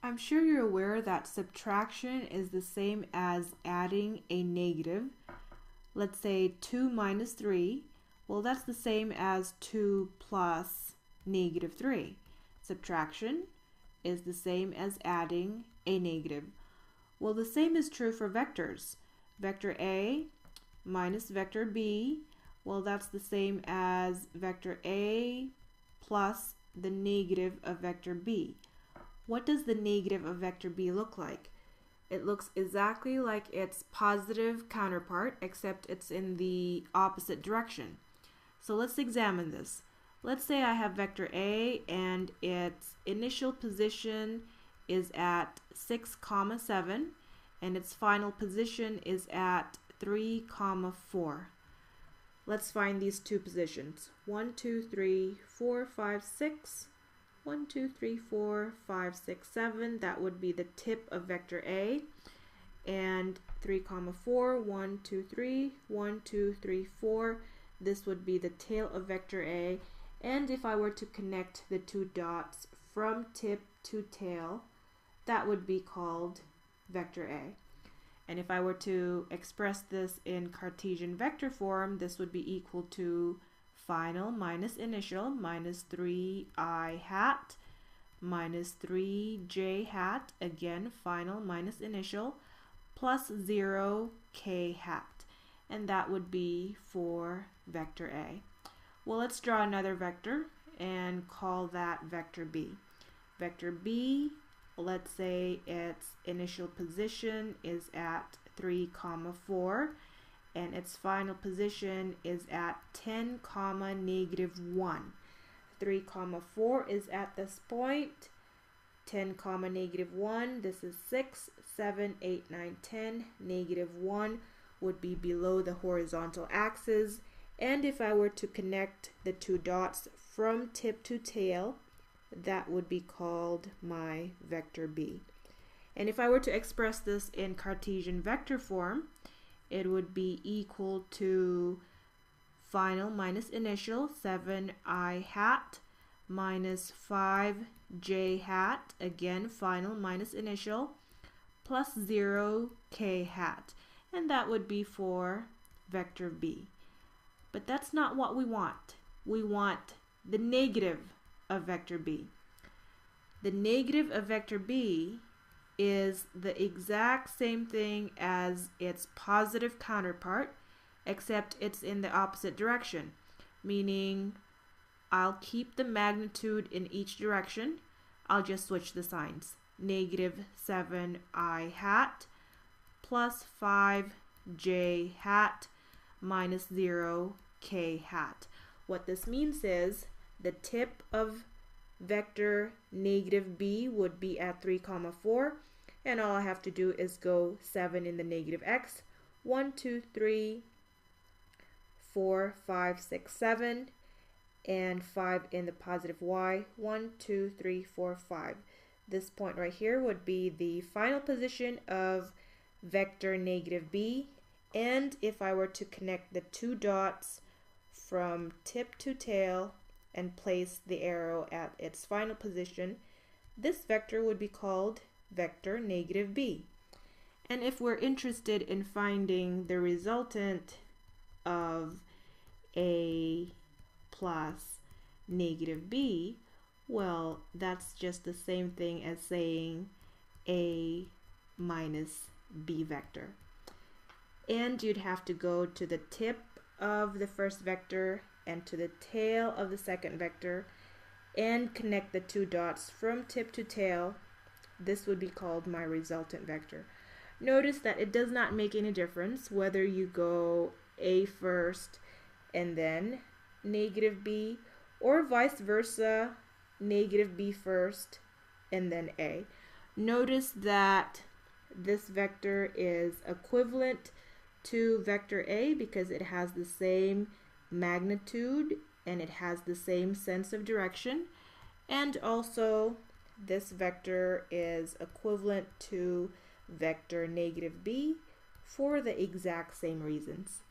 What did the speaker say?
I'm sure you're aware that subtraction is the same as adding a negative. Let's say 2 minus 3. Well, that's the same as 2 plus negative 3. Subtraction is the same as adding a negative. Well, the same is true for vectors. Vector A minus vector B, well, that's the same as vector A plus the negative of vector B. What does the negative of vector B look like? It looks exactly like its positive counterpart, except it's in the opposite direction. So let's examine this. Let's say I have vector A and its initial position is at 6, 7 and its final position is at 3, 4. Let's find these two positions. 1, 2, 3, 4, 5, 6. 1, 2, 3, 4, 5, 6, 7. That would be the tip of vector A. And 3, 4. 1, 2, 3. 1, 2, 3, 4. This would be the tail of vector A. And if I were to connect the two dots from tip to tail, that would be called vector A. And if I were to express this in Cartesian vector form, this would be equal to final minus initial minus 3i hat minus 3j hat, again final minus initial, plus 0k hat. And that would be for vector A. Well, let's draw another vector and call that vector B. Vector B, let's say its initial position is at 3, 4, and its final position is at 10, negative 1. 3, 4 is at this point. 10, negative 1, this is 6, 7, 8, 9, 10. Negative 1 would be below the horizontal axis. And if I were to connect the two dots from tip to tail, that would be called my vector B. And if I were to express this in Cartesian vector form, it would be equal to final minus initial 7i hat minus 5j hat, again final minus initial, plus 0k hat. And that would be for vector B. But that's not what we want. We want the negative of vector B. The negative of vector B is the exact same thing as its positive counterpart, except it's in the opposite direction, meaning I'll keep the magnitude in each direction. I'll just switch the signs. Negative 7i hat plus 5j hat minus 0k hat. What this means is the tip of vector negative B would be at 3, 4, and all I have to do is go 7 in the negative x. 1, 2, 3, 4, 5, 6, 7, and 5 in the positive y. 1, 2, 3, 4, 5. This point right here would be the final position of vector negative B. And if I were to connect the two dots from tip to tail and place the arrow at its final position, this vector would be called vector negative B. And if we're interested in finding the resultant of A plus negative B, well, that's just the same thing as saying A minus B vector. And you'd have to go to the tip of the first vector and to the tail of the second vector and connect the two dots from tip to tail. This would be called my resultant vector. Notice that it does not make any difference whether you go A first and then negative B, or vice versa, negative B first and then A. Notice that this vector is equivalent to vector A because it has the same magnitude and it has the same sense of direction, and also this vector is equivalent to vector negative B for the exact same reasons.